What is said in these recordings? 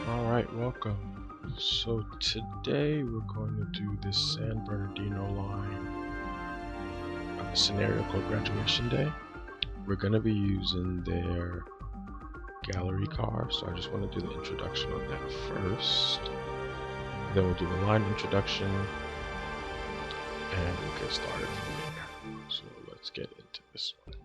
Alright, welcome. So today we're going to do this San Bernardino line scenario called Graduation Day. We're going to be using their gallery car, so I just want to do the introduction on that first. Then we'll do the line introduction and we'll get started from there. So let's get into this one.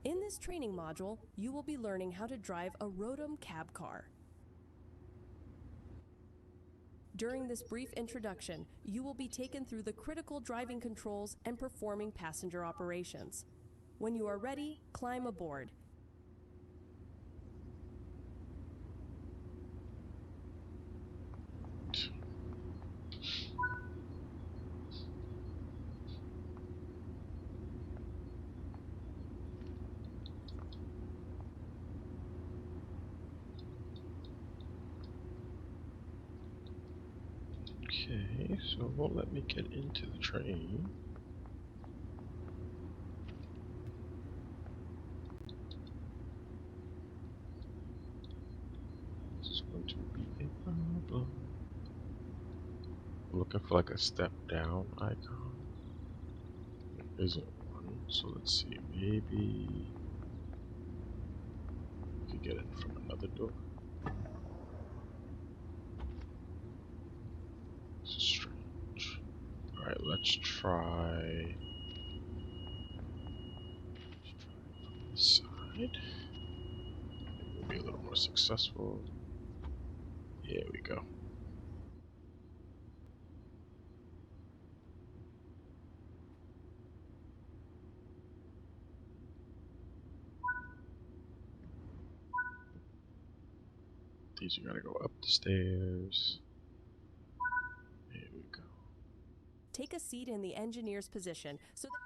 In this training module, you will be learning how to drive a Rotom cab car. During this brief introduction, you will be taken through the critical driving controls and performing passenger operations. When you are ready, climb aboard. Okay, so it won't let me get into the train. This is going to be a problem. I'm looking for like a step down icon. There isn't one, so let's see, maybe we could get in from another door. This is strange. Alright, let's try from this side. Maybe we'll be a little more successful. Here we go. These are gonna go up the stairs. Here we go. Take a seat in the engineer's position so that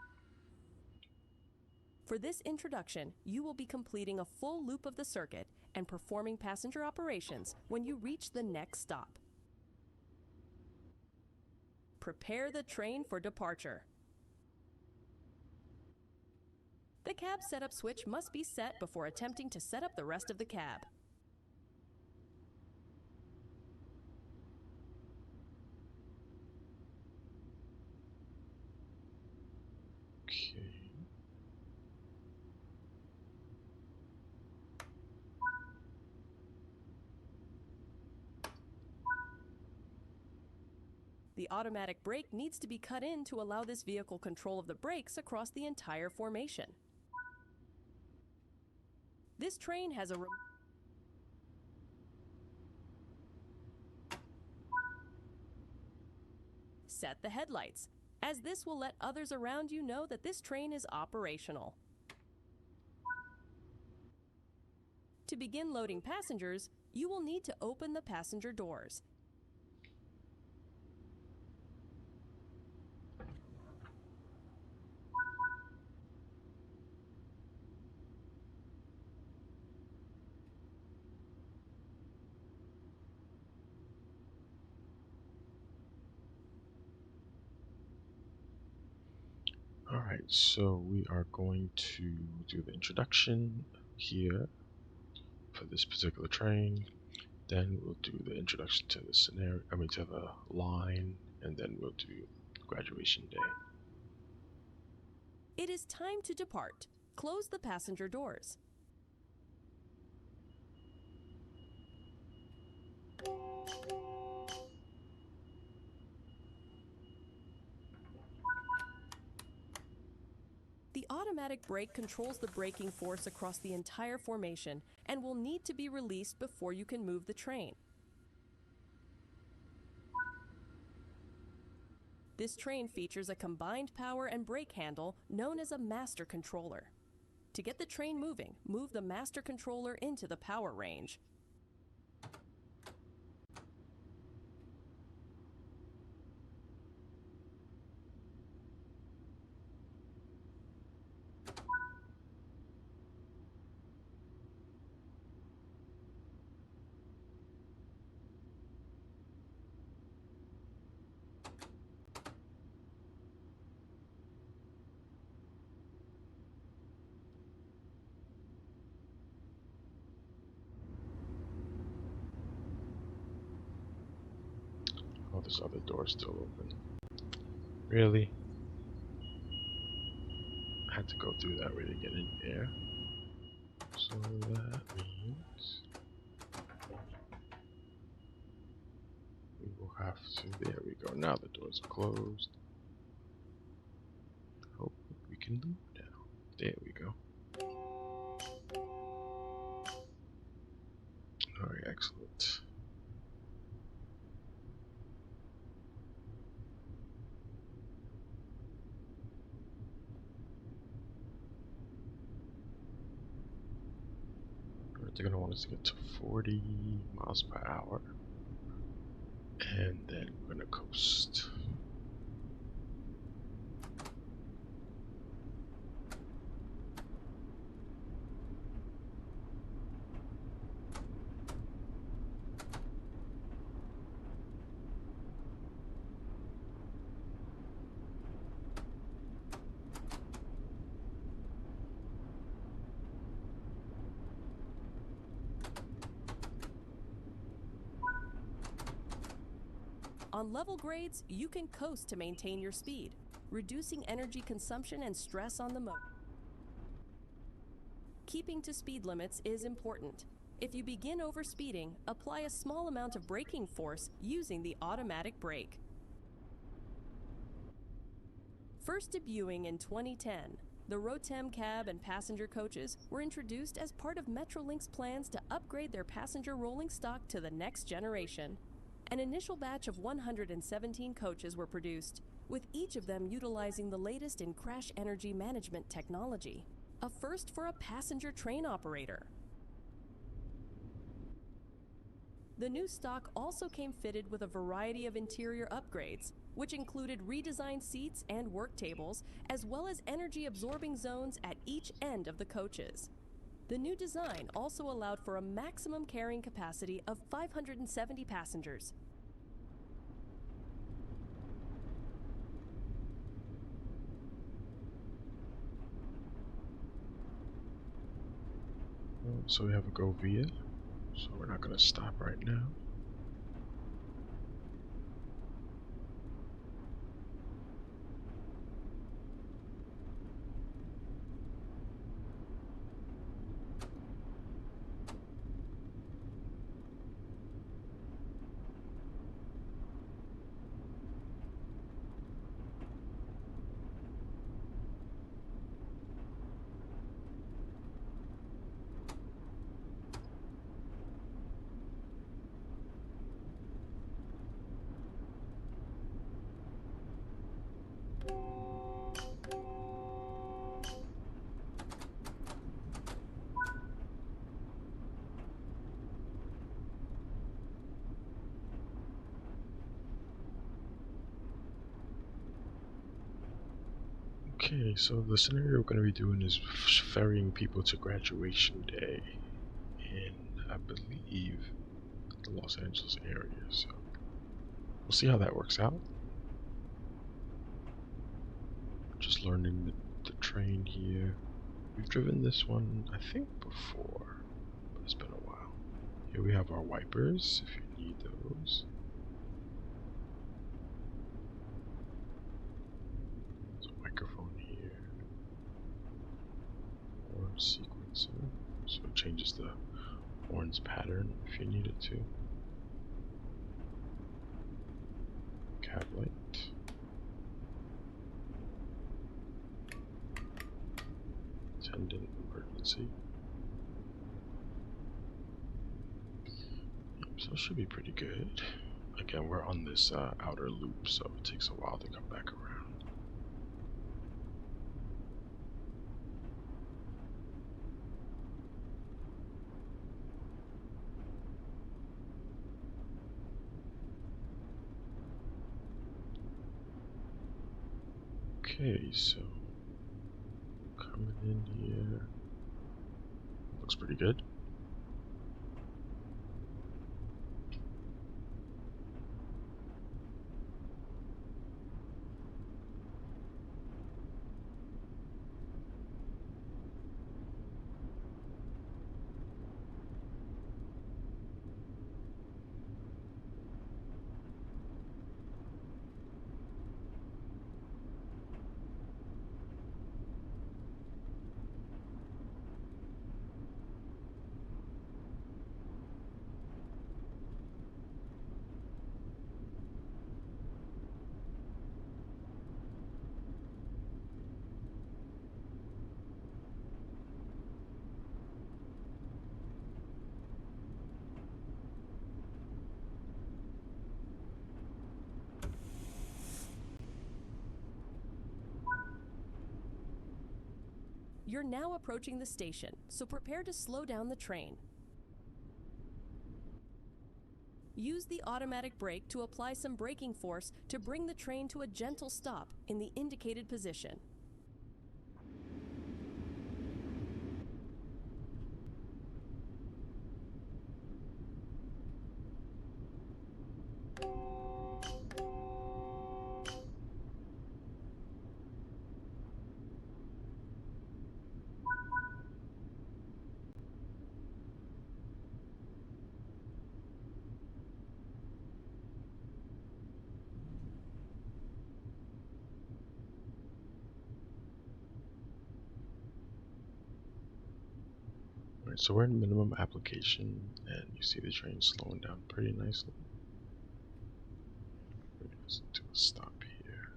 for this introduction, you will be completing a full loop of the circuit and performing passenger operations when you reach the next stop. Prepare the train for departure. The cab setup switch must be set before attempting to set up the rest of the cab. Okay. The automatic brake needs to be cut in to allow this vehicle control of the brakes across the entire formation. This train has a set the headlights, as this will let others around you know that this train is operational. To begin loading passengers, you will need to open the passenger doors. Alright, so we are going to do the introduction here for this particular train. Then we'll do the introduction to the scenario, to the line, and then we'll do graduation day. It is time to depart. Close the passenger doors. The automatic brake controls the braking force across the entire formation and will need to be released before you can move the train. This train features a combined power and brake handle known as a master controller. To get the train moving, move the master controller into the power range. Oh, this other door's still open. Really? I had to go through that way to get in here. So that means we will have to. There we go. Now the doors are closed. Hope we can leave now. There we go. Alright, excellent. They're going to want us to get to 40 miles per hour. And then we're going to coast. On level grades, you can coast to maintain your speed, reducing energy consumption and stress on the motor. Keeping to speed limits is important. If you begin overspeeding, apply a small amount of braking force using the automatic brake. First debuting in 2010, the Rotem cab and passenger coaches were introduced as part of Metrolink's plans to upgrade their passenger rolling stock to the next generation. An initial batch of 117 coaches were produced, with each of them utilizing the latest in crash energy management technology, a first for a passenger train operator. The new stock also came fitted with a variety of interior upgrades, which included redesigned seats and work tables, as well as energy-absorbing zones at each end of the coaches. The new design also allowed for a maximum carrying capacity of 570 passengers. So we have a go via, so we're not going to stop right now. Okay, so the scenario we're going to be doing is ferrying people to graduation day in, I believe, the Los Angeles area, so we'll see how that works out. Just learning the train here. We've driven this one, I think, before, but it's been a while. Here we have our wipers, if you need those. There's a microphone here. Horn sequencer, so it changes the horn's pattern if you need it to. Cab light. Attendant emergency. So it should be pretty good. I Again, we're on this outer loop, so it takes a while to come back around. Okay, so coming in here, looks pretty good. You're now approaching the station, so prepare to slow down the train. Use the automatic brake to apply some braking force to bring the train to a gentle stop in the indicated position. Alright, so we're in minimum application, and you see the train slowing down pretty nicely. We're going to do a stop here.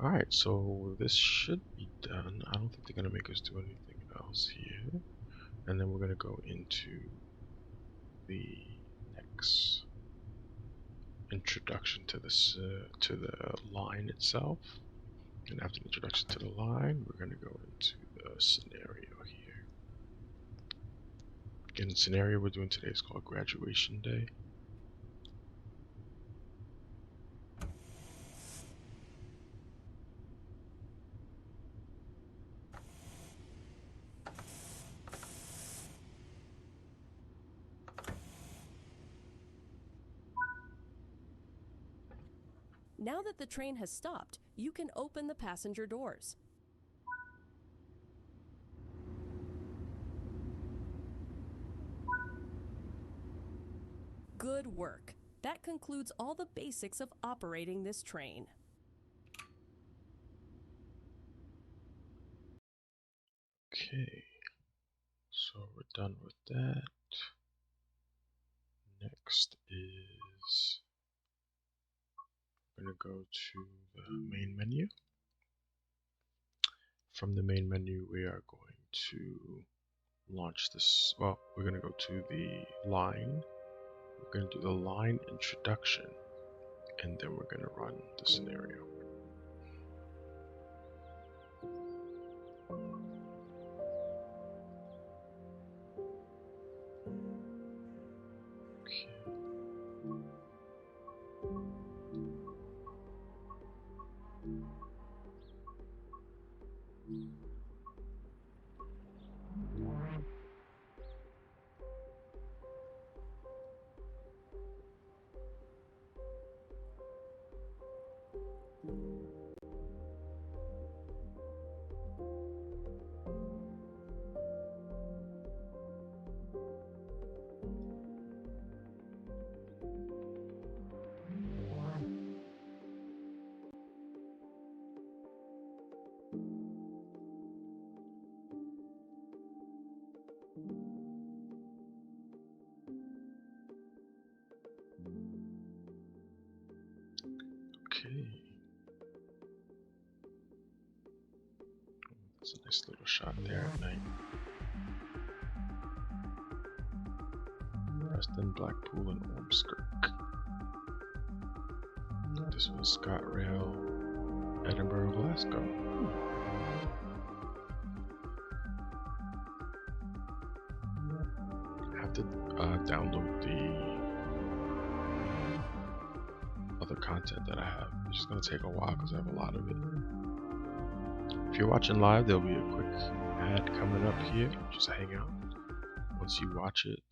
Alright, so this should be done. I don't think they're going to make us do anything else here. And then we're going to go into the next introduction to this to the line itself. And after the introduction to the line, we're going to go into the scenario here. Again, the scenario we're doing today is called Graduation Day. Now that the train has stopped, you can open the passenger doors. Good work. That concludes all the basics of operating this train. Okay, so we're done with that. Next is we're going to go to the main menu. From the main menu, we are going to launch this. Well, we're going to go to the line. We're going to do the line introduction, and then we're going to run the scenario. Okay. That's a nice little shot there at night. Preston, Blackpool, and Ormskirk. This was ScotRail, Edinburgh, Glasgow. I have to download the other content that I have. It's just going to take a while because I have a lot of it. If you're watching live, there'll be a quick ad coming up here. Just hang out. Once you watch it,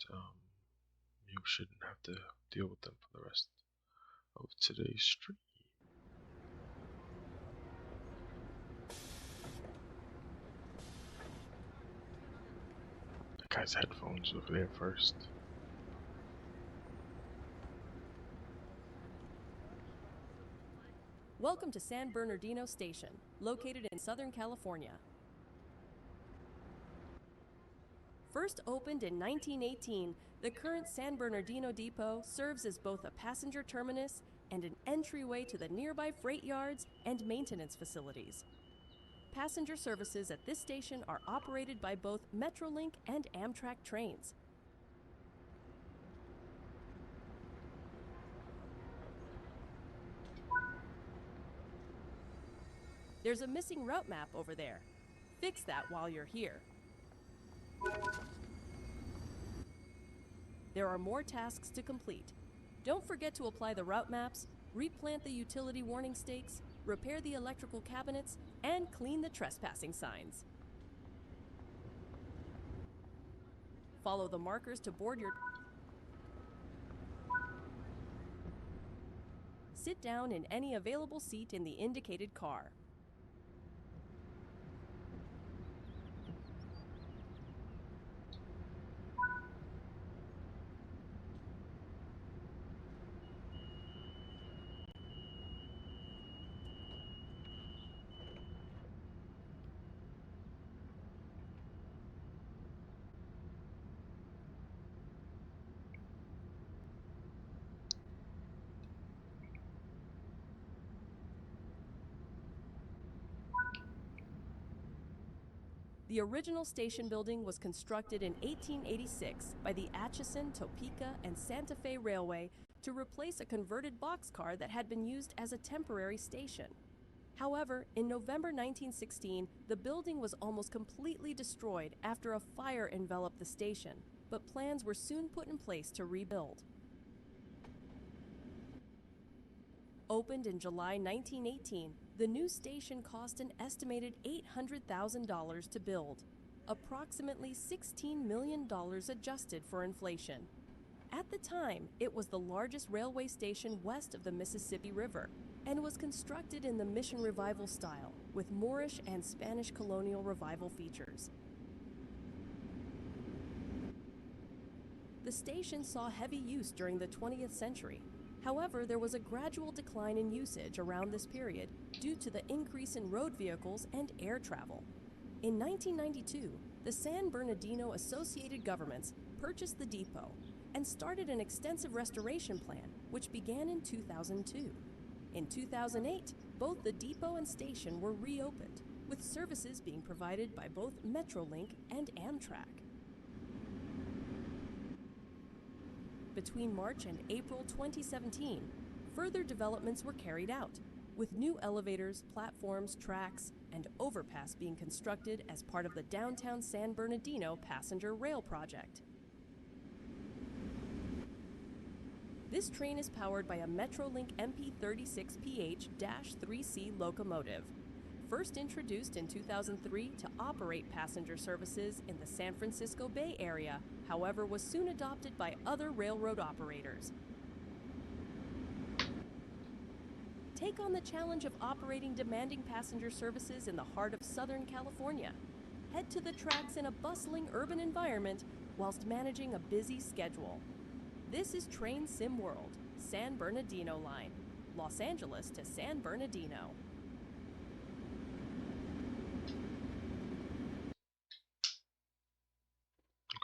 you shouldn't have to deal with them for the rest of today's stream. That guy's headphones over there first. Welcome to San Bernardino Station, located in Southern California. First opened in 1918, the current San Bernardino Depot serves as both a passenger terminus and an entryway to the nearby freight yards and maintenance facilities. Passenger services at this station are operated by both Metrolink and Amtrak trains. There's a missing route map over there. Fix that while you're here. There are more tasks to complete. Don't forget to apply the route maps, replant the utility warning stakes, repair the electrical cabinets, and clean the trespassing signs. Follow the markers to board your... Sit down in any available seat in the indicated car. The original station building was constructed in 1886 by the Atchison, Topeka, and Santa Fe Railway to replace a converted boxcar that had been used as a temporary station. However, in November 1916, the building was almost completely destroyed after a fire enveloped the station, but plans were soon put in place to rebuild. Opened in July 1918, the new station cost an estimated $800,000 to build, approximately $16 million adjusted for inflation. At the time, it was the largest railway station west of the Mississippi River and was constructed in the Mission Revival style with Moorish and Spanish colonial revival features. The station saw heavy use during the 20th century. However, there was a gradual decline in usage around this period due to the increase in road vehicles and air travel. In 1992, the San Bernardino Associated Governments purchased the depot and started an extensive restoration plan, which began in 2002. In 2008, both the depot and station were reopened, with services being provided by both Metrolink and Amtrak. Between March and April 2017, further developments were carried out, with new elevators, platforms, tracks, and overpass being constructed as part of the downtown San Bernardino passenger rail project. This train is powered by a Metrolink MP36PH-3C locomotive. First introduced in 2003 to operate passenger services in the San Francisco Bay Area, however, was soon adopted by other railroad operators. Take on the challenge of operating demanding passenger services in the heart of Southern California. Head to the tracks in a bustling urban environment whilst managing a busy schedule. This is Train Sim World, San Bernardino Line, Los Angeles to San Bernardino.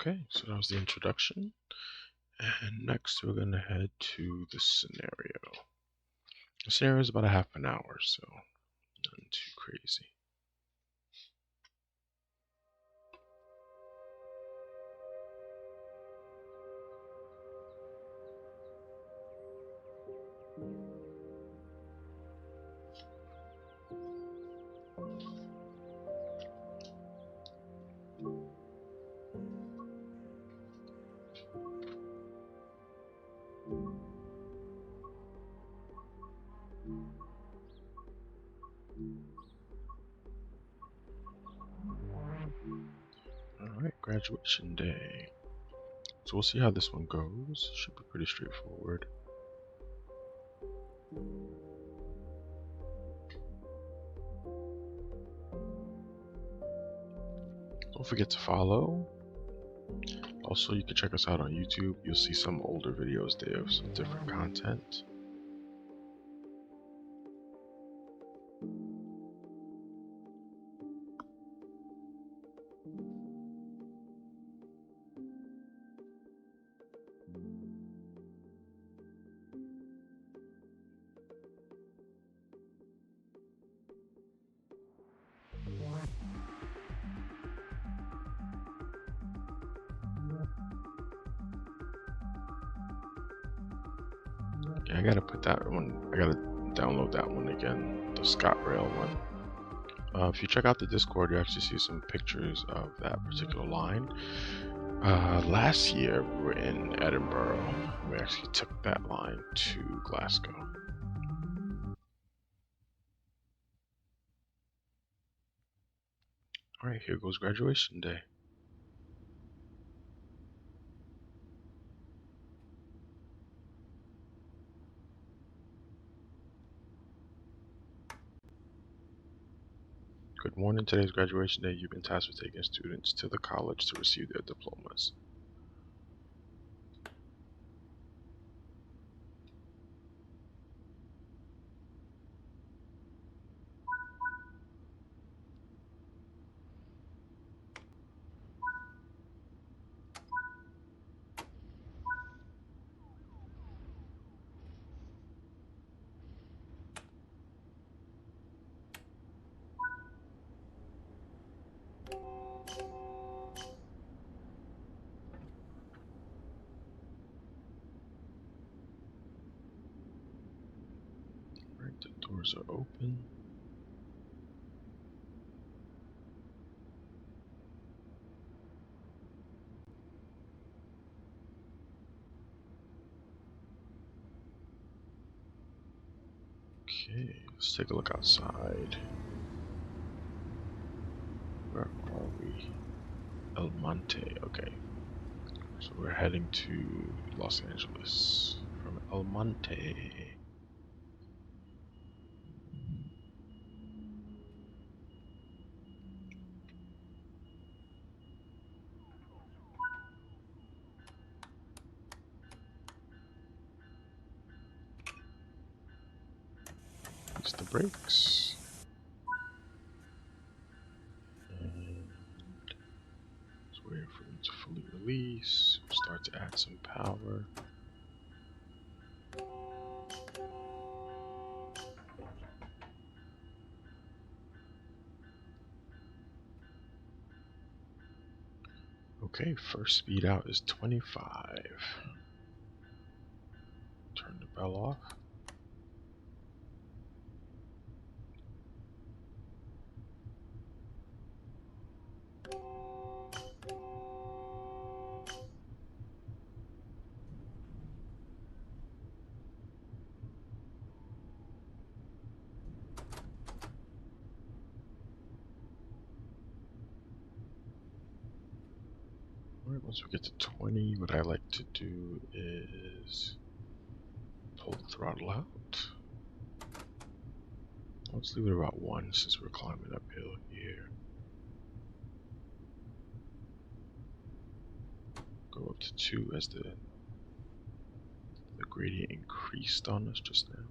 Okay, so that was the introduction. And next we're going to head to the scenario. The scenario is about a half an hour, so nothing too crazy. Alright, graduation day. So we'll see how this one goes. Should be pretty straightforward. Don't forget to follow. Also, you can check us out on YouTube. You'll see some older videos there of some different content. Yeah, I gotta put that one, I gotta download that one again, the ScotRail one. If you check out the Discord, you actually see some pictures of that particular line. Last year we were in Edinburgh. We actually took that line to Glasgow. Alright, here goes graduation day. Good morning. Today's graduation day. You've been tasked with taking students to the college to receive their diplomas. Alright, the doors are open. Okay, let's take a look outside. Where are we? El Monte, okay. So we're heading to Los Angeles from El Monte. Use the brakes. And just waiting for them to fully release. We'll start to add some power. Okay, first speed out is 25. Turn the bell off. Alright, once we get to 20, what I like to do is pull the throttle out. Let's leave it about 1 since we're climbing uphill here. Go up to 2 as the gradient increased on us just now.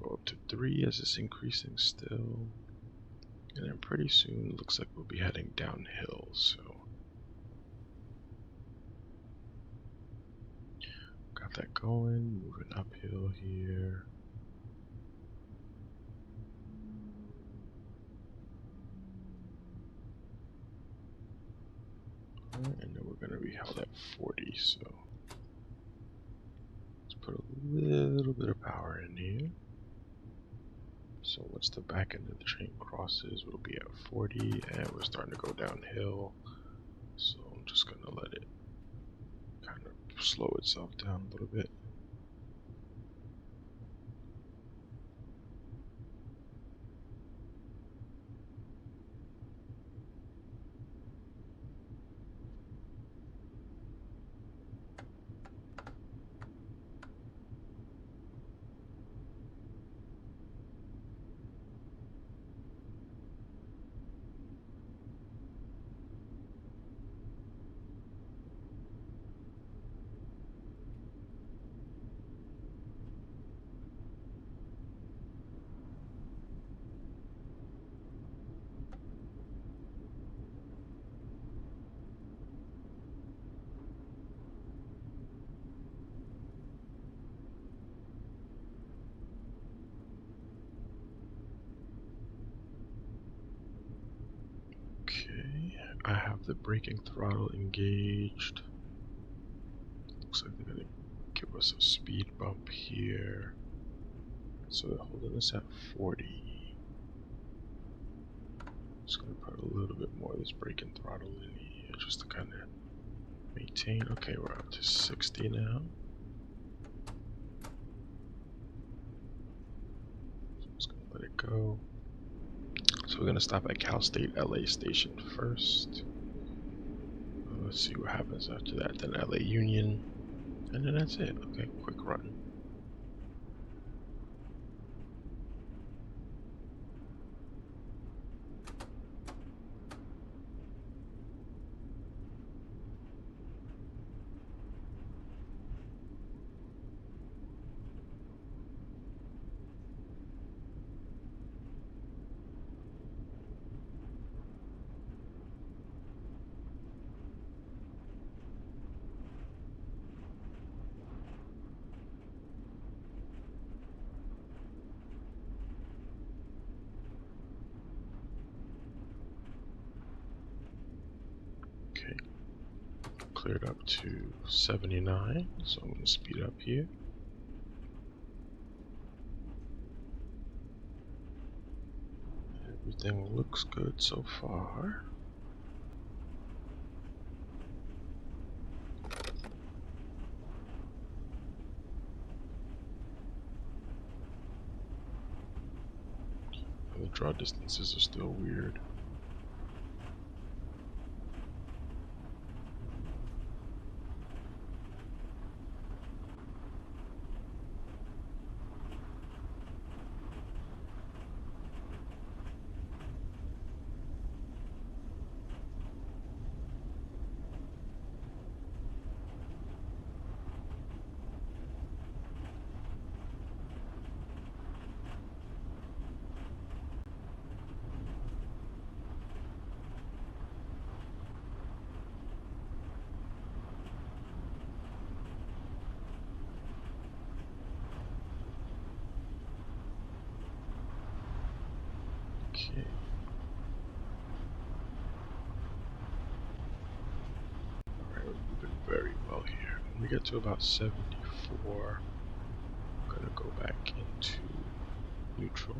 Go up to 3 as it's increasing still. And then pretty soon it looks like we'll be heading downhill, so got that going, moving uphill here. Alright, and then we're gonna be held at 40, so let's put a little bit of power in here. So once the back end of the train crosses, we'll be at 40, and we're starting to go downhill. So I'm just gonna let it kind slow itself down a little bit. Okay, I have the braking throttle engaged. Looks like they're gonna give us a speed bump here. So they're holding us at 40. Just gonna put a little bit more of this braking throttle in here just to kind of maintain. Okay, we're up to 60 now. So I'm just gonna let it go. So we're gonna stop at Cal State LA Station first. Let's see what happens after that. Then LA Union, and then that's it. Okay, quick run. Okay, cleared up to 79, so I'm going to speed up here. Everything looks good so far. And the draw distances are still weird. Okay. Alright, we're moving very well here. When we get to about 74, I'm gonna go back into neutral.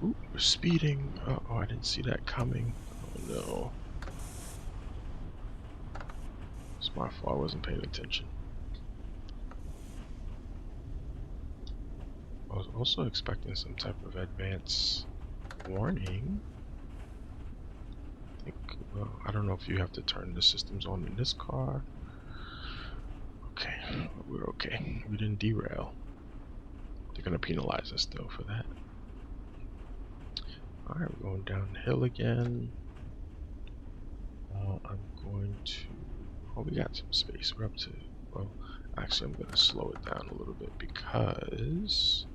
Ooh, we're speeding. Oh, I didn't see that coming. Oh no. It's my fault, I wasn't paying attention. I was also expecting some type of advance warning. I think, well, I don't know if you have to turn the systems on in this car. Okay, we're okay. We didn't derail. They're gonna penalize us though for that. Alright, we're going down the hill again. I'm going to... Oh, we got some space. We're up to... Well, actually, I'm going to slow it down a little bit because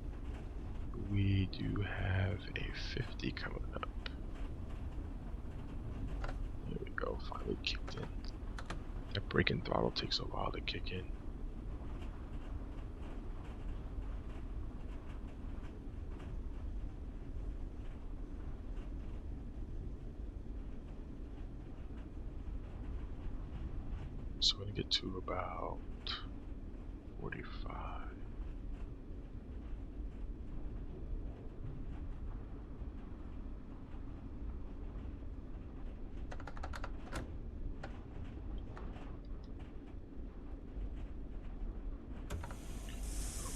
we do have a 50 coming up. There we go. Finally kicked in. That brake and throttle takes a while to kick in. So we're going to get to about 45.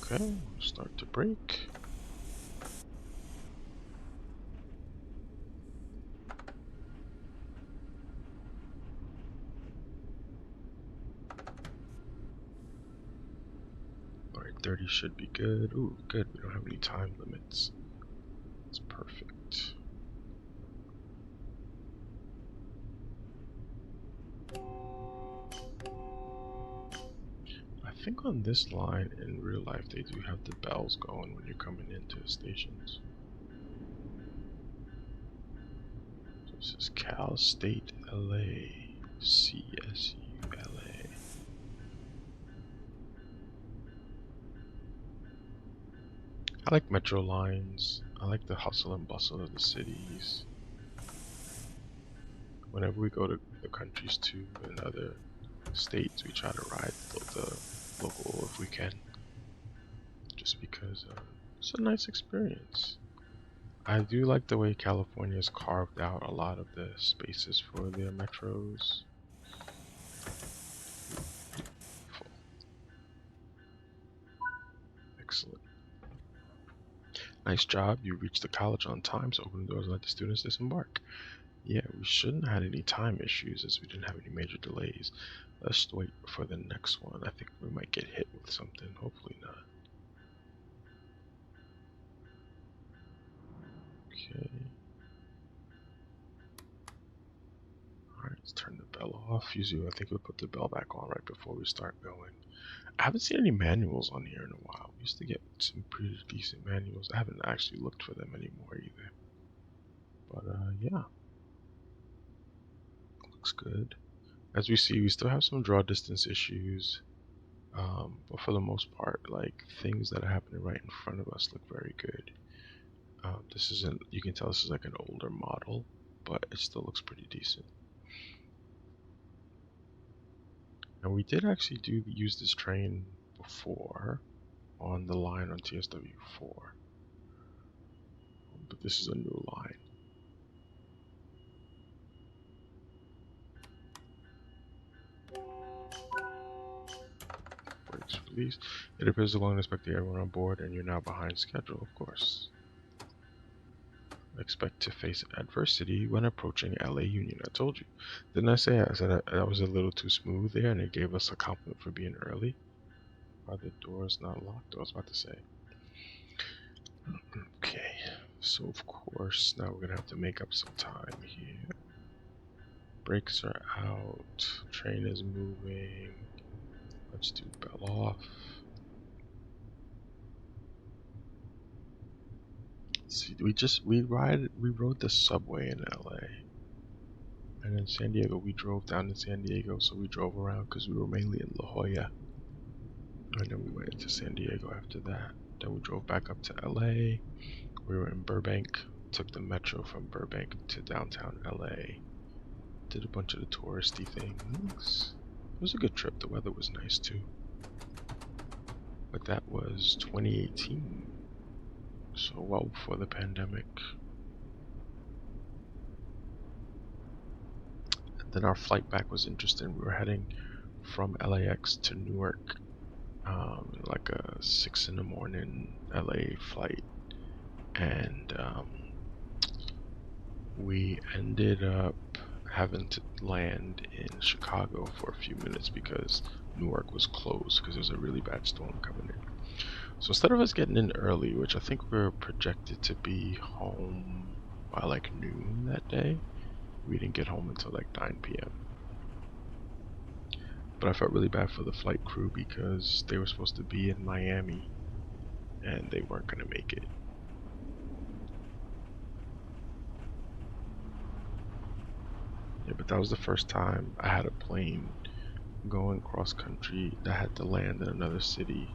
Okay, we'll start to brake. Alright, 30 should be good. Ooh, good. We don't have any time limits. That's perfect. I think on this line in real life they do have the bells going when you're coming into the stations. So this is Cal State LA, CSU LA. I like metro lines. I like the hustle and bustle of the cities. Whenever we go to the countries too and other states, we try to ride the local if we can. Just because it's a nice experience. I do like the way California has carved out a lot of the spaces for their metros. Excellent. Nice job. You reached the college on time, so open the doors and let the students disembark. Yeah, we shouldn't have had any time issues as we didn't have any major delays. Let's wait for the next one. I think we might get hit with something. Hopefully not. Okay. Alright, let's turn the bell off. Usually I think we'll put the bell back on right before we start going. I haven't seen any manuals on here in a while. We used to get some pretty decent manuals. I haven't actually looked for them anymore either. But yeah. Looks good. As we see, we still have some draw distance issues. But for the most part, like things that are happening right in front of us look very good. This isn't, you can tell this is like an older model, but it still looks pretty decent. And we did actually use this train before on the line on TSW4, but this is a new line. Brakes released. It appears the long expected everyone on board, and you're now behind schedule, of course. Expect to face adversity when approaching LA Union. I told you. Didn't I say? I said I was a little too smooth there, and it gave us a compliment for being early. Are the doors not locked? I was about to say. Okay, so of course, now we're gonna have to make up some time here. Brakes are out. Train is moving. Let's do bell off. See, we rode the subway in LA. And in San Diego, we drove down to San Diego, so we drove around because we were mainly in La Jolla. And then we went into San Diego after that. Then we drove back up to LA. We were in Burbank, took the metro from Burbank to downtown LA. Did a bunch of the touristy things. It was a good trip. The weather was nice too. But that was 2018. So well before the pandemic. Then our flight back was interesting. We were heading from LAX to Newark, like a 6 in the morning LA flight, and we ended up having to land in Chicago for a few minutes because Newark was closed because there's a really bad storm coming in. So instead of us getting in early, which I think we were projected to be home by like noon that day, we didn't get home until like 9 p.m. But I felt really bad for the flight crew because they were supposed to be in Miami and they weren't going to make it. Yeah, but that was the first time I had a plane going cross country that had to land in another city,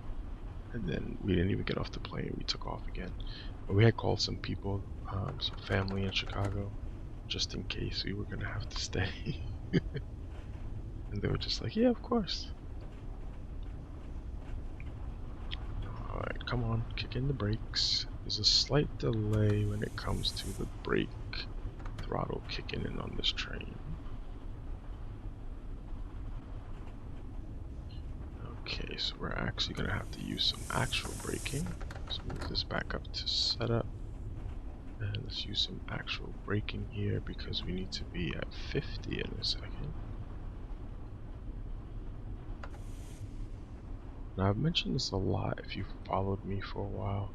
and then we didn't even get off the plane. We took off again. But we had called some people, some family in Chicago, just in case we were going to have to stay. And they were just like, yeah, of course. Alright, come on, kick in the brakes. There's a slight delay when it comes to the brake throttle kicking in on this train. Okay, so we're actually going to have to use some actual braking. Let's move this back up to setup. And let's use some actual braking here because we need to be at 50 in a second. Now, I've mentioned this a lot if you've followed me for a while.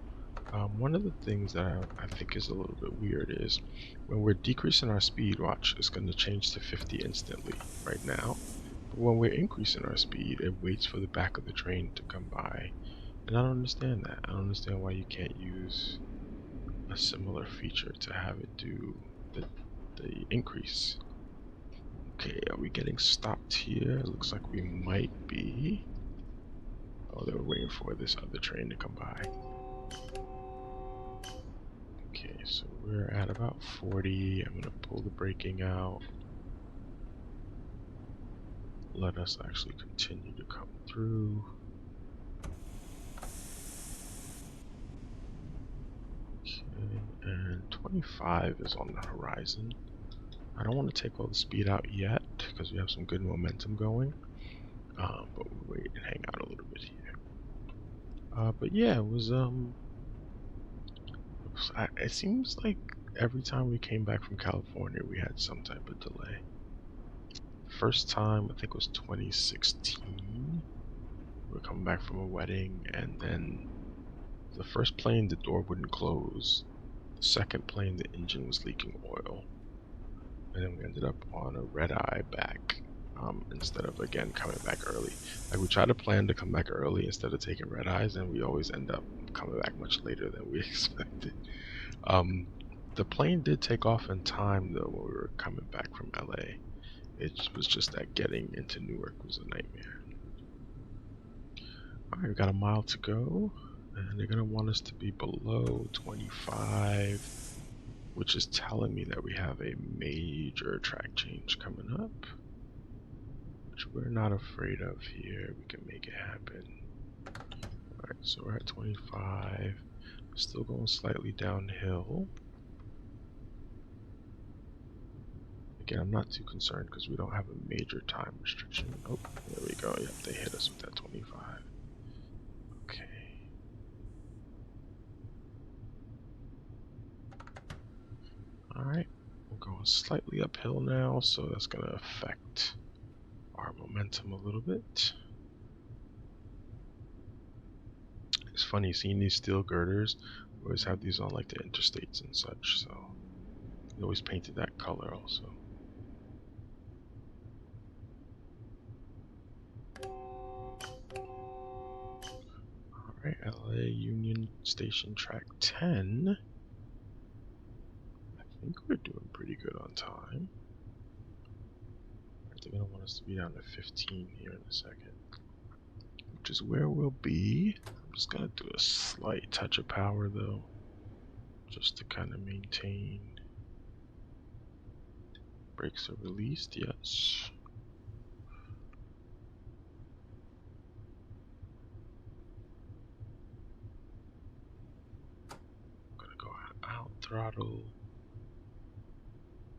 One of the things that I think is a little bit weird is when we're decreasing our speed, watch, it's going to change to 50 instantly right now. But when we're increasing our speed, it waits for the back of the train to come by. And I don't understand that. I don't understand why you can't use a similar feature to have it do the increase. Okay, are we getting stopped here? It looks like we might be. Oh, they were waiting for this other train to come by. Okay, so we're at about 40. I'm gonna pull the braking out. Let us actually continue to come through. Okay, and 25 is on the horizon. I don't want to take all the speed out yet because we have some good momentum going. But we'll wait and hang out a little bit here. But yeah, it seems like every time we came back from California, we had some type of delay. First time, I think, was 2016. We were coming back from a wedding, and then the first plane, the door wouldn't close. The second plane, the engine was leaking oil. And then we ended up on a red eye back instead of, again, coming back early. Like, we try to plan to come back early instead of taking red eyes, and we always end up coming back much later than we expected. The plane did take off in time, though, when we were coming back from LA. It was just that getting into Newark was a nightmare. Alright, we got a mile to go, and they're going to want us to be below 25, which is telling me that we have a major track change coming up, which we're not afraid of here. We can make it happen. Alright, so we're at 25, still going slightly downhill. Again, I'm not too concerned because we don't have a major time restriction. Oh, there we go. Yep, they hit us with that 25. Okay. Alright, we're going slightly uphill now, so that's going to affect our momentum a little bit. It's funny seeing these steel girders. We always have these on like the interstates and such, so we always painted that color also. Alright, LA Union Station track 10. I think we're doing pretty good on time. They're going to want us to be down to 15 here in a second, which is where we'll be. I'm just going to do a slight touch of power though, just to kind of maintain. Brakes are released, yes. I'm gonna go out throttle.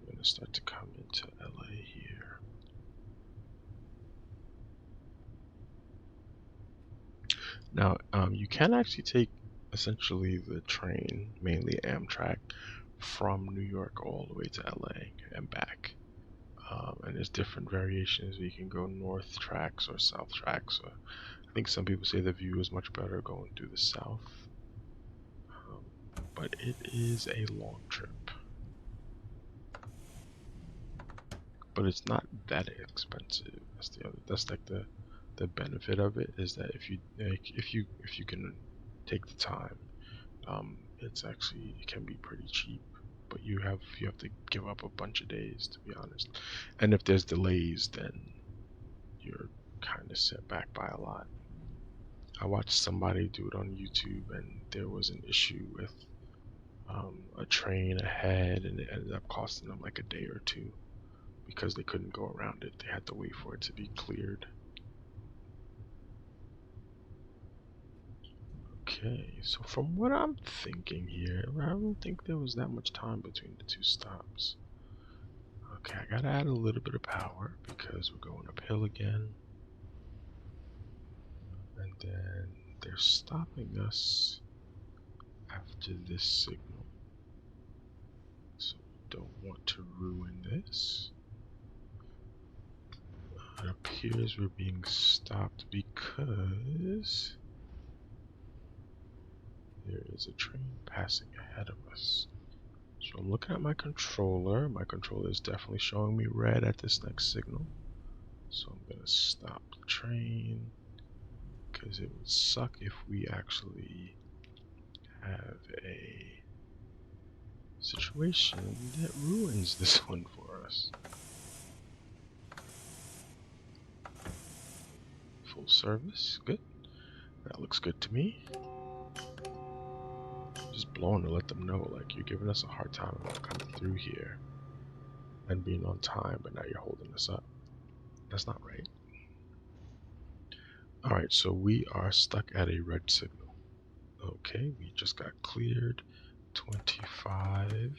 I'm gonna start to come into LA here. Now, you can actually take essentially the train, mainly Amtrak, from New York all the way to LA and back. And there's different variations. You can go north tracks or south tracks. I think some people say the view is much better going through the south. But it is a long trip. But it's not that expensive. That's like the benefit of it, is that if you can take the time, it can be pretty cheap. But you have to give up a bunch of days, to be honest. And if there's delays, then you're kind of set back by a lot. I watched somebody do it on YouTube, and there was an issue with a train ahead, and it ended up costing them like a day or two because they couldn't go around it. They had to wait for it to be cleared. Okay, so from what I'm thinking here, I don't think there was that much time between the two stops. Okay, I gotta add a little bit of power because we're going uphill again. And then they're stopping us after this signal. So we don't want to ruin this. It appears we're being stopped because there is a train passing ahead of us. So I'm looking at my controller. My controller is definitely showing me red at this next signal. So I'm going to stop the train because it would suck if we actually have a situation that ruins this one for us. Full service, good. That looks good to me. Just blowing to let them know, like, you're giving us a hard time about coming through here and being on time, but now you're holding us up. That's not right. Alright, so we are stuck at a red signal. Okay, we just got cleared. 25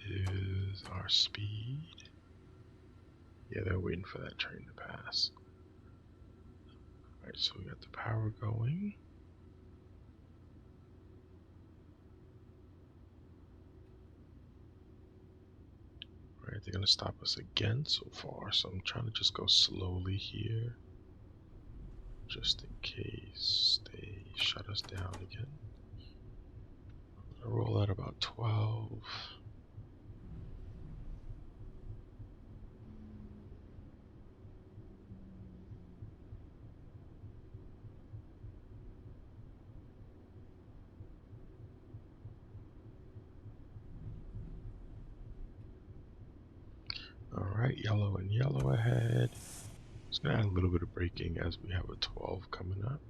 is our speed. Yeah, they're waiting for that train to pass. Alright, so we got the power going. Alright, they're gonna stop us again so far, so I'm trying to just go slowly here, just in case they shut us down again. I'm gonna roll at about 12. Alright, yellow and yellow ahead. Just gonna add a little bit of braking as we have a 12 coming up.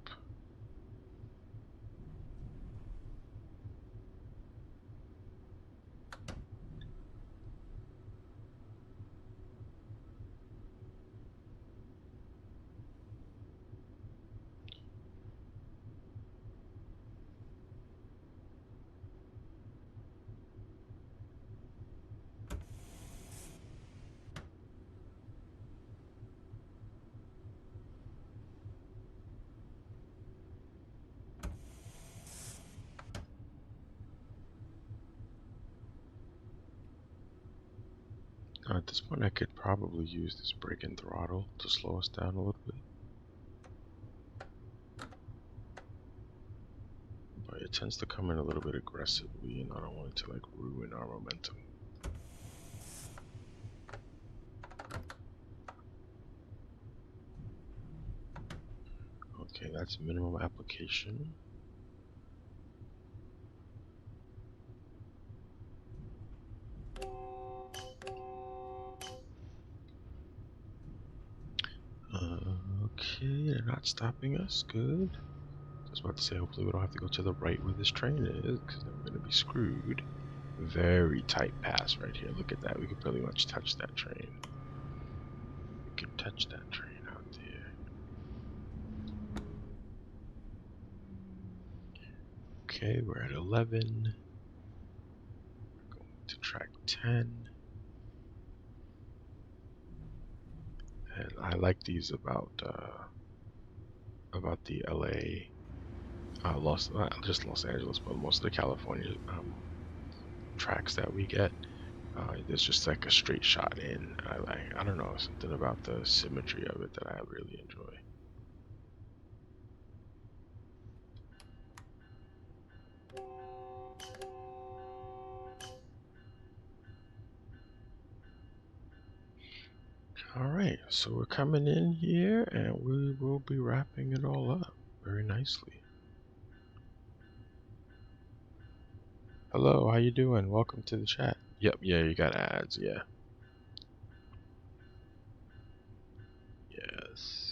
Now at this point I could probably use this brake and throttle to slow us down a little bit. But it tends to come in a little bit aggressively, and I don't want it to like ruin our momentum. Okay, that's minimum application. Okay, they're not stopping us. Good. I was about to say, hopefully we don't have to go to the right where this train is, because then we're going to be screwed. Very tight pass right here. Look at that. We could pretty much touch that train. We could touch that train out there. Okay, we're at 11. We're going to track 10. And I like these about the LA, just Los Angeles, but most of the California tracks that we get. There's just like a straight shot in. I don't know, something about the symmetry of it that I really enjoy. Alright, so we're coming in here and we will be wrapping it all up very nicely. Hello, how you doing? Welcome to the chat. Yep, yeah, you got ads, yeah. Yes.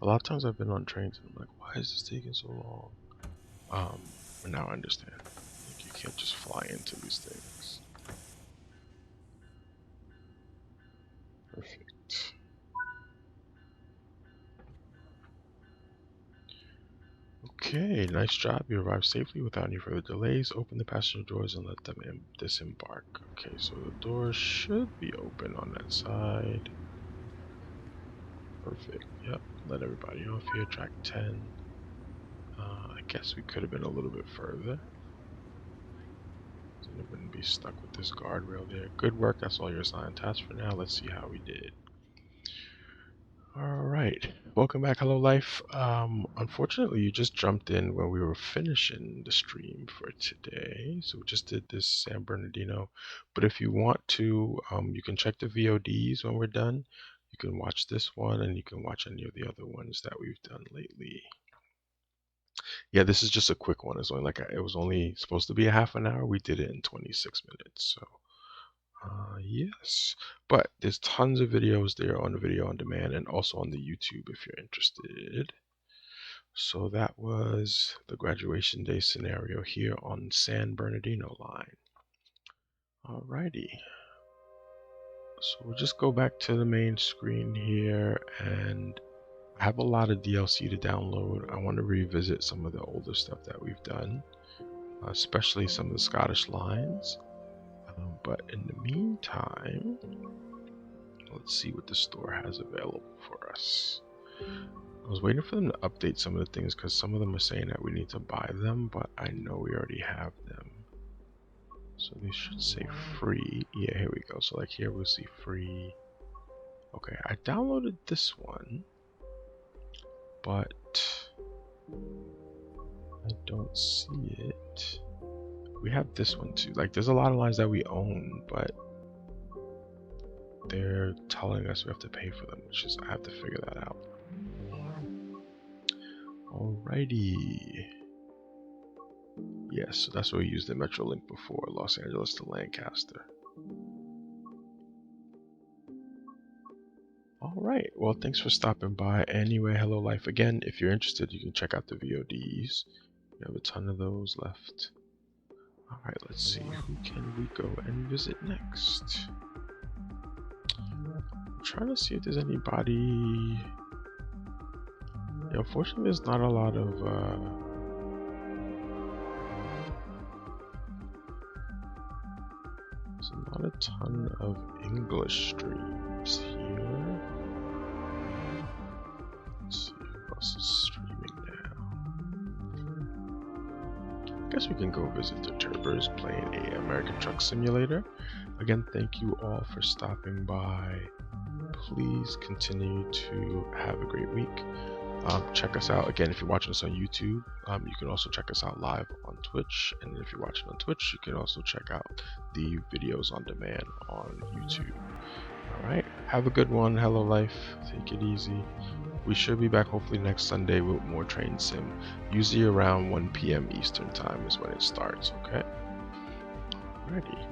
A lot of times I've been on trains and I'm like, why is this taking so long? But now I understand. Like, you can't just fly into these things. Perfect. Okay, nice job. You arrived safely without any further delays. Open the passenger doors and let them disembark. Okay, so the doors should be open on that side. Perfect. Yep. Let everybody off here. Track 10. I guess we could have been a little bit further. So it wouldn't be stuck with this guardrail there. Good work. That's all your assigned tasks for now. Let's see how we did. Alright, welcome back, Hello Life. Unfortunately, you just jumped in when we were finishing the stream for today. So we just did this San Bernardino. But if you want to, you can check the VODs when we're done. You can watch this one and you can watch any of the other ones that we've done lately. Yeah, this is just a quick one. It's only like it was only supposed to be a half an hour. We did it in 26 minutes. So yes, but there's tons of videos there on the video on demand and also on the YouTube if you're interested. So that was the graduation day scenario here on San Bernardino line. Alrighty. So we'll just go back to the main screen here, and I have a lot of DLC to download. I want to revisit some of the older stuff that we've done, especially some of the Scottish lines. But in the meantime, let's see what the store has available for us. I was waiting for them to update some of the things because some of them are saying that we need to buy them, but I know we already have them. So they should say free. Yeah, here we go. So like here we'll see free. Okay, I downloaded this one, but I don't see it. We have this one too. Like there's a lot of lines that we own, but they're telling us we have to pay for them, which is, I have to figure that out. Alrighty. Yes, so that's what we used the Metrolink before, Los Angeles to Lancaster. Alright, well thanks for stopping by. Anyway, Hello Life again. If you're interested, you can check out the VODs. We have a ton of those left. Alright, let's see. Who can we go and visit next? I'm trying to see if there's anybody... Yeah, unfortunately, there's not a lot of... There's not a ton of English streams here. Let's see who else is streaming now. you can go visit the Turbers playing a American Truck Simulator. Again, thank you all for stopping by. Please continue to have a great week. Check us out again if you're watching us on YouTube. You can also check us out live on Twitch, and if you're watching on Twitch, you can also check out the videos on demand on YouTube. Alright, have a good one. Hello Life, take it easy. We should be back hopefully next Sunday with more Train Sim. Usually around 1 p.m. Eastern time is when it starts, okay? Alrighty.